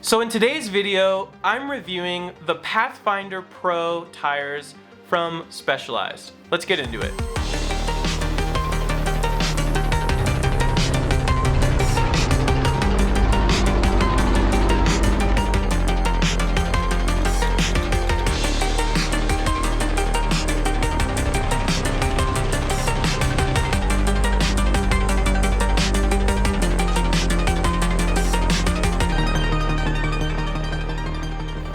So in today's video, I'm reviewing the Pathfinder Pro tires from Specialized. Let's get into it.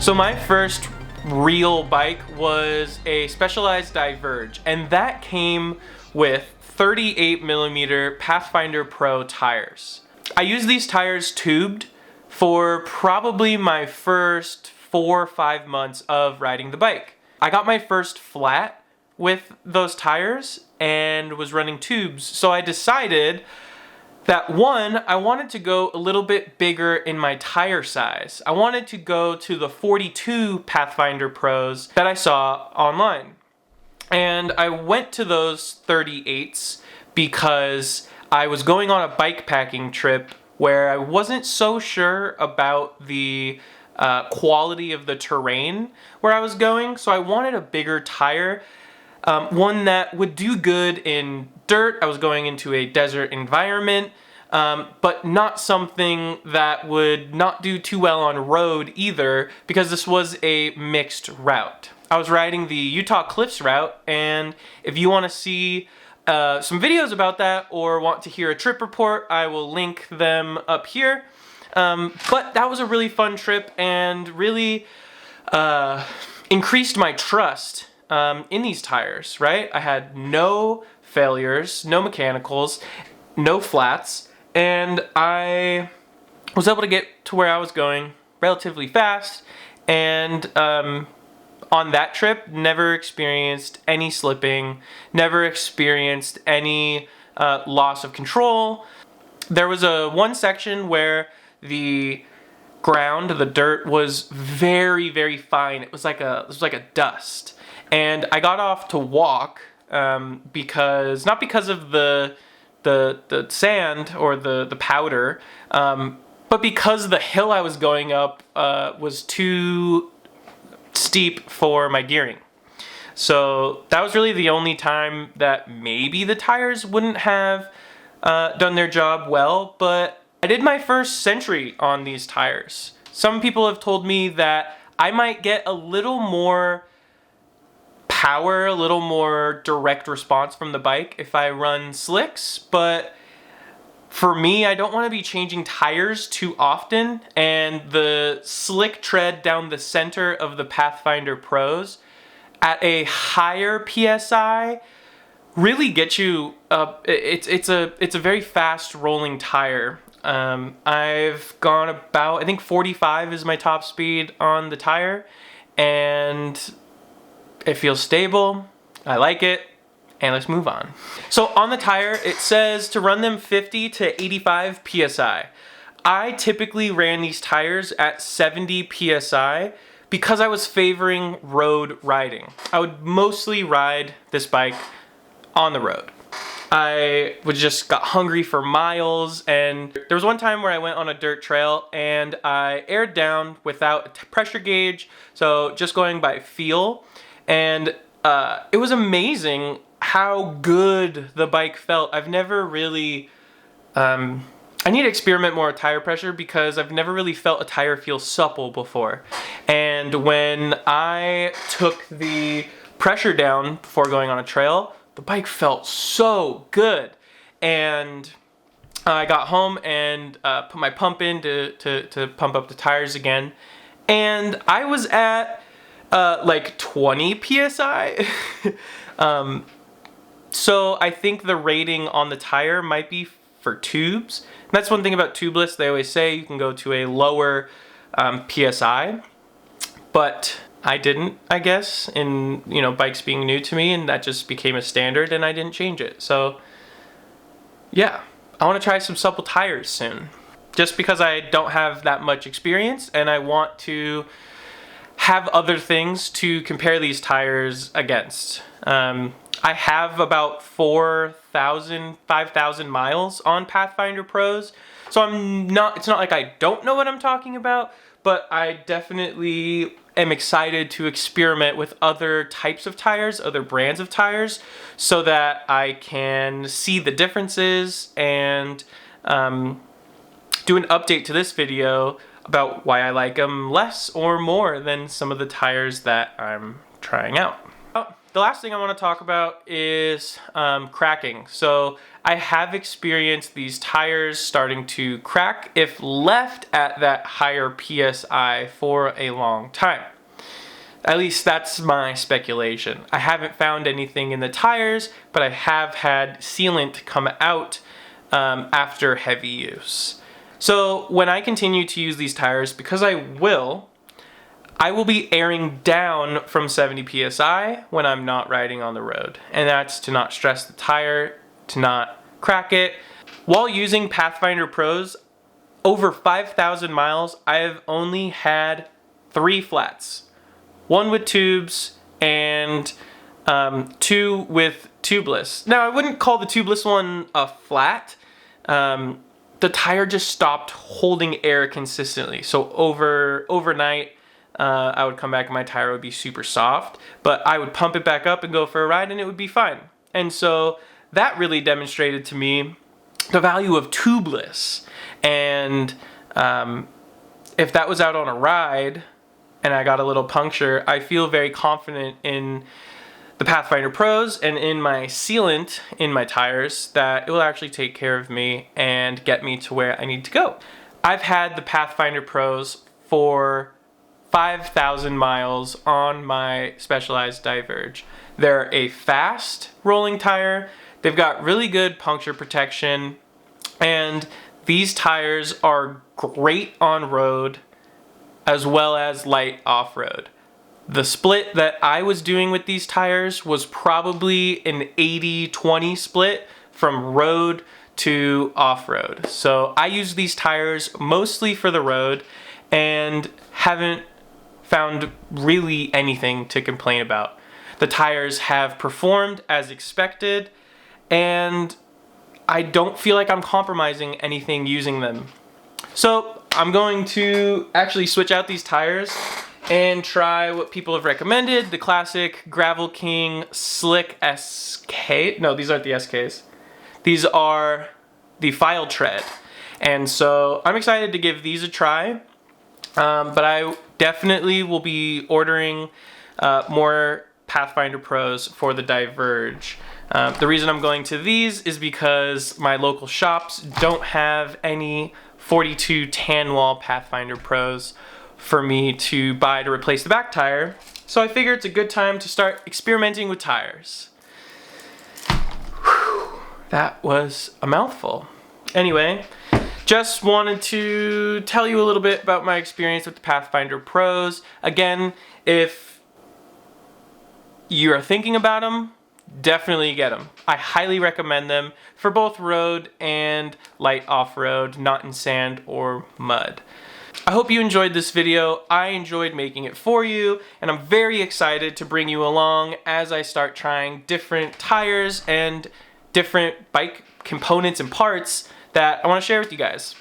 So my first real bike was a Specialized Diverge, and that came with 38mm Pathfinder Pro tires. I used these tires tubed for probably my first 4 or 5 months of riding the bike. I got my first flat with those tires and was running tubes, so I decided that one, I wanted to go a little bit bigger in my tire size. I wanted to go to the 42 Pathfinder Pros that I saw online. And I went to those 38s because I was going on a bike packing trip where I wasn't so sure about the quality of the terrain where I was going. So I wanted a bigger tire, one that would do good in dirt. I was going into a desert environment, but not something that would not do too well on road either, because this was a mixed route. I was riding the Utah Cliffs route, and if you want to see some videos about that or want to hear a trip report, I will link them up here. But that was a really fun trip and really increased my trust in these tires, right? I had no failures, no mechanicals, no flats, and I was able to get to where I was going relatively fast, and on that trip, never experienced any slipping, never experienced any loss of control. There was one section where the ground, the dirt, was very, very fine. It was like a dust. And I got off to walk because, not because of the sand or the powder, but because the hill I was going up was too steep for my gearing. So that was really the only time that maybe the tires wouldn't have done their job well, but I did my first century on these tires. Some people have told me that I might get a little more power, a little more direct response from the bike if I run slicks, but for me, I don't want to be changing tires too often, and the slick tread down the center of the Pathfinder Pros at a higher PSI really gets you up. It's a very fast rolling tire. I've gone about, I think 45 is my top speed on the tire, and it feels stable. I like it. And let's move on. So on the tire, it says to run them 50 to 85 PSI. I typically ran these tires at 70 PSI because I was favoring road riding. I would mostly ride this bike on the road. I just got hungry for miles, and there was one time where I went on a dirt trail and I aired down without a pressure gauge, so just going by feel, and it was amazing how good the bike felt. I've never really, I need to experiment more with tire pressure because I've never really felt a tire feel supple before. And when I took the pressure down before going on a trail, the bike felt so good. And I got home and put my pump in to pump up the tires again. And I was at like 20 PSI. So I think the rating on the tire might be for tubes. And that's one thing about 2Bliss. They always say you can go to a lower PSI, but I didn't, I guess, in bikes being new to me, and that just became a standard, and I didn't change it. So yeah, I want to try some supple tires soon, just because I don't have that much experience, and I want to have other things to compare these tires against. I have about 4,000, 5,000 miles on Pathfinder Pros, So it's not like I don't know what I'm talking about, but I definitely am excited to experiment with other types of tires, other brands of tires, so that I can see the differences and do an update to this video about why I like them less or more than some of the tires that I'm trying out. The last thing I want to talk about is cracking. So I have experienced these tires starting to crack if left at that higher PSI for a long time. At least that's my speculation. I haven't found anything in the tires, but I have had sealant come out after heavy use. So when I continue to use these tires, because I will be airing down from 70 PSI when I'm not riding on the road. And that's to not stress the tire, to not crack it. While using Pathfinder Pros, over 5,000 miles, I've only had 3 flats. 1 with tubes and 2 with 2Bliss. Now, I wouldn't call the 2Bliss one a flat. The tire just stopped holding air consistently. So overnight, I would come back and my tire would be super soft, but I would pump it back up and go for a ride and it would be fine. And so that really demonstrated to me the value of 2Bliss. And if that was out on a ride and I got a little puncture, I feel very confident in the Pathfinder Pros and in my sealant in my tires that it will actually take care of me and get me to where I need to go. I've had the Pathfinder Pros for 5,000 miles on my Specialized Diverge. They're a fast rolling tire. They've got really good puncture protection, and these tires are great on road as well as light off-road. The split that I was doing with these tires was probably an 80-20 split from road to off-road. So I use these tires mostly for the road and haven't found really anything to complain about. The tires have performed as expected, and I don't feel like I'm compromising anything using them. So I'm going to actually switch out these tires and try what people have recommended, the classic Gravel King Slick SK. No, these aren't the SKs. These are the File Tread. And so I'm excited to give these a try. But I definitely will be ordering more Pathfinder Pros for the Diverge. The reason I'm going to these is because my local shops don't have any 42 tan wall Pathfinder Pros for me to buy to replace the back tire. So I figure it's a good time to start experimenting with tires. Whew, that was a mouthful. Anyway, just wanted to tell you a little bit about my experience with the Pathfinder Pros. Again, if you are thinking about them, definitely get them. I highly recommend them for both road and light off-road, not in sand or mud. I hope you enjoyed this video. I enjoyed making it for you, and I'm very excited to bring you along as I start trying different tires and different bike components and parts that I want to share with you guys.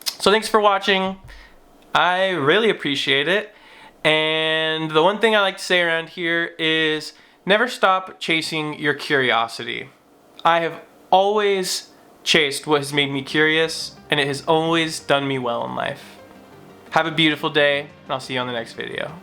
So thanks for watching. I really appreciate it. And the one thing I like to say around here is never stop chasing your curiosity. I have always chased what has made me curious, and it has always done me well in life. Have a beautiful day, and I'll see you on the next video.